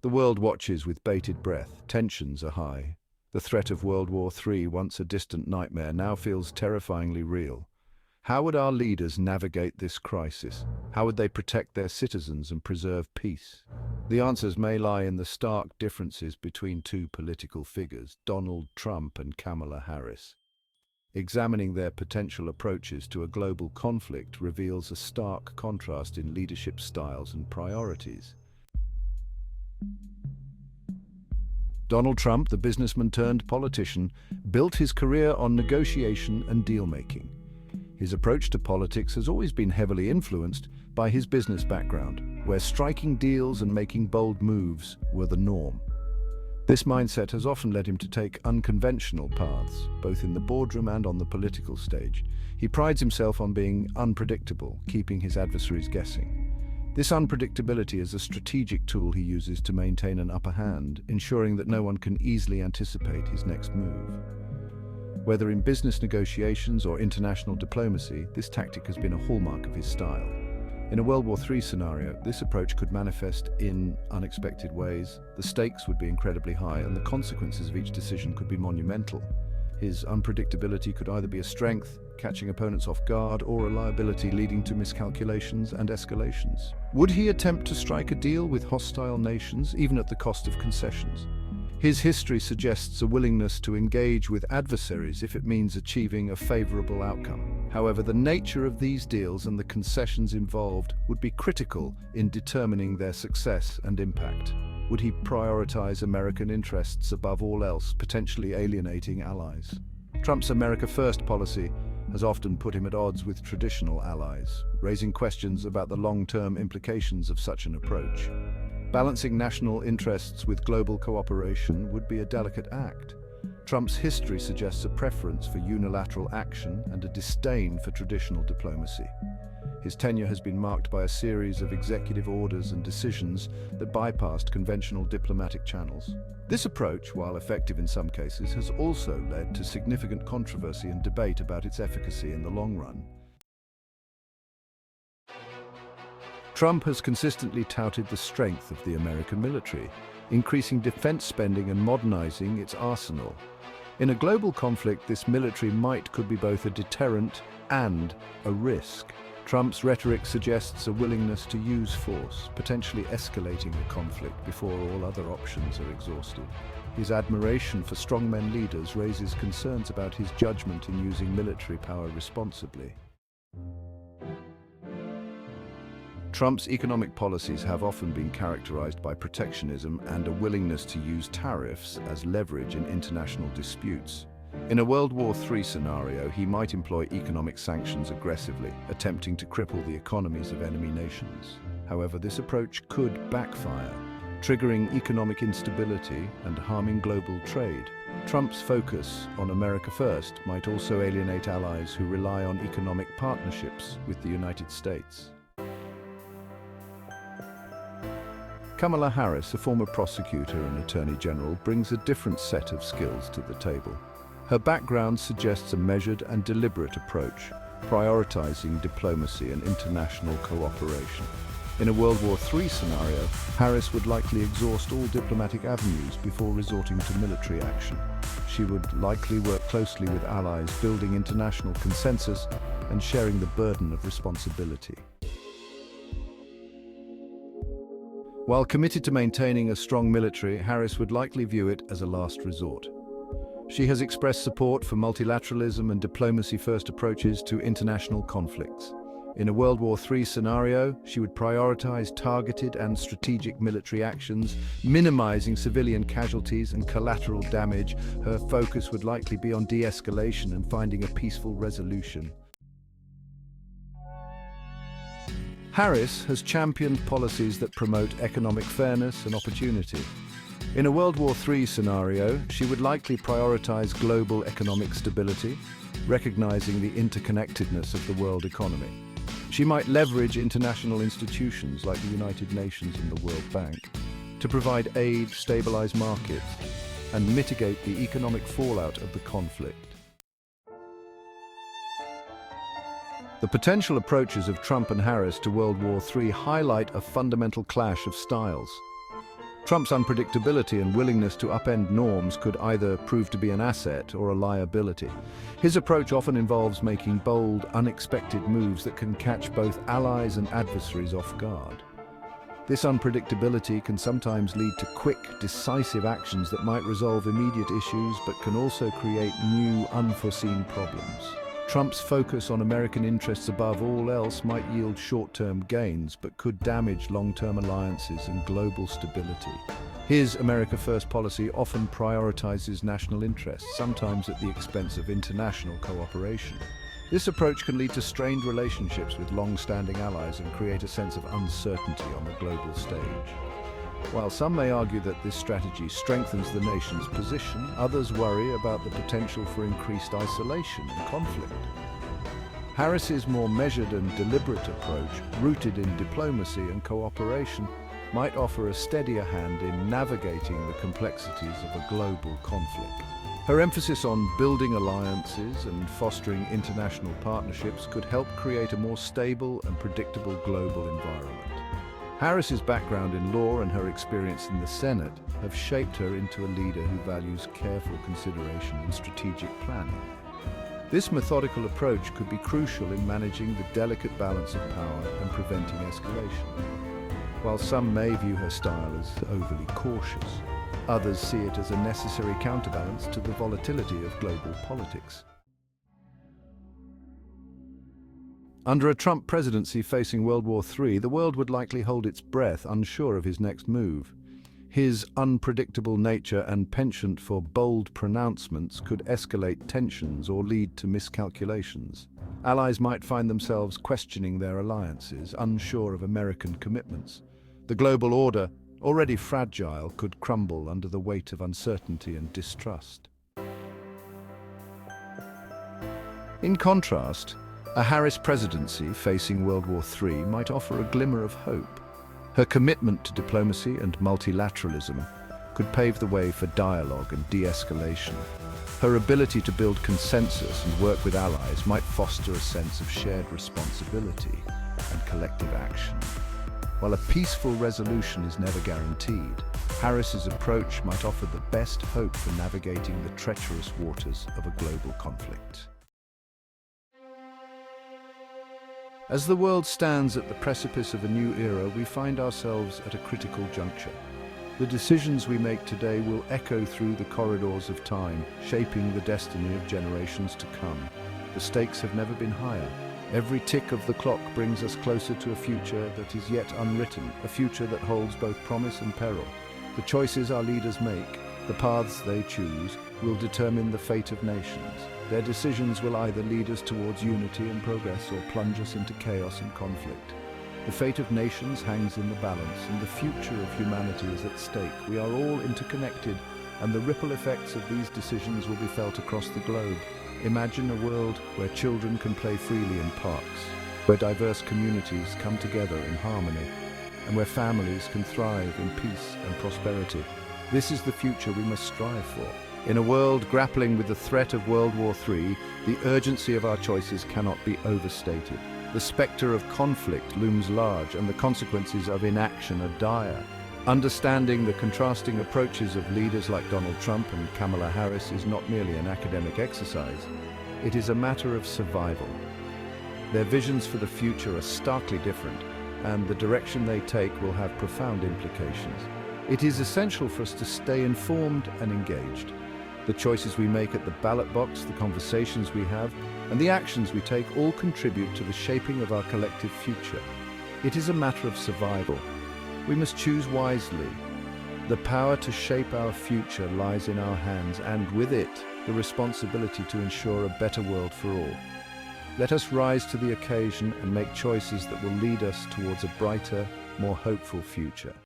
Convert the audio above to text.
The world watches with bated breath. Tensions are high. The threat of World War III, once a distant nightmare, now feels terrifyingly real. How would our leaders navigate this crisis? How would they protect their citizens and preserve peace? The answers may lie in the stark differences between two political figures, Donald Trump and Kamala Harris. Examining their potential approaches to a global conflict reveals a stark contrast in leadership styles and priorities. Donald Trump, the businessman turned politician, built his career on negotiation and deal-making. His approach to politics has always been heavily influenced by his business background, where striking deals and making bold moves were the norm. This mindset has often led him to take unconventional paths, both in the boardroom and on the political stage. He prides himself on being unpredictable, keeping his adversaries guessing. This unpredictability is a strategic tool he uses to maintain an upper hand, ensuring that no one can easily anticipate his next move. Whether in business negotiations or international diplomacy, this tactic has been a hallmark of his style. In a World War III scenario, this approach could manifest in unexpected ways. The stakes would be incredibly high, and the consequences of each decision could be monumental. His unpredictability could either be a strength, catching opponents off guard, or a liability leading to miscalculations and escalations. Would he attempt to strike a deal with hostile nations, even at the cost of concessions? His history suggests a willingness to engage with adversaries if it means achieving a favorable outcome. However, the nature of these deals and the concessions involved would be critical in determining their success and impact. Would he prioritize American interests above all else, potentially alienating allies? Trump's America First policy has often put him at odds with traditional allies, raising questions about the long-term implications of such an approach. Balancing national interests with global cooperation would be a delicate act. Trump's history suggests a preference for unilateral action and a disdain for traditional diplomacy. His tenure has been marked by a series of executive orders and decisions that bypassed conventional diplomatic channels. This approach, while effective in some cases, has also led to significant controversy and debate about its efficacy in the long run. Trump has consistently touted the strength of the American military, increasing defense spending and modernizing its arsenal. In a global conflict, this military might could be both a deterrent and a risk. Trump's rhetoric suggests a willingness to use force, potentially escalating the conflict before all other options are exhausted. His admiration for strongmen leaders raises concerns about his judgment in using military power responsibly. Trump's economic policies have often been characterized by protectionism and a willingness to use tariffs as leverage in international disputes. In a World War III scenario, he might employ economic sanctions aggressively, attempting to cripple the economies of enemy nations. However, this approach could backfire, triggering economic instability and harming global trade. Trump's focus on America First might also alienate allies who rely on economic partnerships with the United States. Kamala Harris, a former prosecutor and attorney general, brings a different set of skills to the table. Her background suggests a measured and deliberate approach, prioritizing diplomacy and international cooperation. In a World War III scenario, Harris would likely exhaust all diplomatic avenues before resorting to military action. She would likely work closely with allies, building international consensus and sharing the burden of responsibility. While committed to maintaining a strong military, Harris would likely view it as a last resort. She has expressed support for multilateralism and diplomacy-first approaches to international conflicts. In a World War III scenario, she would prioritize targeted and strategic military actions, minimizing civilian casualties and collateral damage. Her focus would likely be on de-escalation and finding a peaceful resolution. Harris has championed policies that promote economic fairness and opportunity. In a World War III scenario, she would likely prioritize global economic stability, recognizing the interconnectedness of the world economy. She might leverage international institutions like the United Nations and the World Bank to provide aid, stabilize markets, and mitigate the economic fallout of the conflict. The potential approaches of Trump and Harris to World War III highlight a fundamental clash of styles. Trump's unpredictability and willingness to upend norms could either prove to be an asset or a liability. His approach often involves making bold, unexpected moves that can catch both allies and adversaries off guard. This unpredictability can sometimes lead to quick, decisive actions that might resolve immediate issues but can also create new, unforeseen problems. Trump's focus on American interests above all else might yield short-term gains, but could damage long-term alliances and global stability. His America First policy often prioritizes national interests, sometimes at the expense of international cooperation. This approach can lead to strained relationships with long-standing allies and create a sense of uncertainty on the global stage. While some may argue that this strategy strengthens the nation's position, others worry about the potential for increased isolation and conflict. Harris's more measured and deliberate approach, rooted in diplomacy and cooperation, might offer a steadier hand in navigating the complexities of a global conflict. Her emphasis on building alliances and fostering international partnerships could help create a more stable and predictable global environment. Harris's background in law and her experience in the Senate have shaped her into a leader who values careful consideration and strategic planning. This methodical approach could be crucial in managing the delicate balance of power and preventing escalation. While some may view her style as overly cautious, others see it as a necessary counterbalance to the volatility of global politics. Under a Trump presidency facing World War III, the world would likely hold its breath, unsure of his next move. His unpredictable nature and penchant for bold pronouncements could escalate tensions or lead to miscalculations. Allies might find themselves questioning their alliances, unsure of American commitments. The global order, already fragile, could crumble under the weight of uncertainty and distrust. In contrast, a Harris presidency facing World War III might offer a glimmer of hope. Her commitment to diplomacy and multilateralism could pave the way for dialogue and de-escalation. Her ability to build consensus and work with allies might foster a sense of shared responsibility and collective action. While a peaceful resolution is never guaranteed, Harris's approach might offer the best hope for navigating the treacherous waters of a global conflict. As the world stands at the precipice of a new era, we find ourselves at a critical juncture. The decisions we make today will echo through the corridors of time, shaping the destiny of generations to come. The stakes have never been higher. Every tick of the clock brings us closer to a future that is yet unwritten, a future that holds both promise and peril. The choices our leaders make, the paths they choose, will determine the fate of nations. Their decisions will either lead us towards unity and progress or plunge us into chaos and conflict. The fate of nations hangs in the balance, and the future of humanity is at stake. We are all interconnected, and the ripple effects of these decisions will be felt across the globe. Imagine a world where children can play freely in parks, where diverse communities come together in harmony, and where families can thrive in peace and prosperity. This is the future we must strive for. In a world grappling with the threat of World War III, the urgency of our choices cannot be overstated. The spectre of conflict looms large, and the consequences of inaction are dire. Understanding the contrasting approaches of leaders like Donald Trump and Kamala Harris is not merely an academic exercise. It is a matter of survival. Their visions for the future are starkly different, and the direction they take will have profound implications. It is essential for us to stay informed and engaged. The choices we make at the ballot box, the conversations we have, and the actions we take all contribute to the shaping of our collective future. It is a matter of survival. We must choose wisely. The power to shape our future lies in our hands, and with it, the responsibility to ensure a better world for all. Let us rise to the occasion and make choices that will lead us towards a brighter, more hopeful future.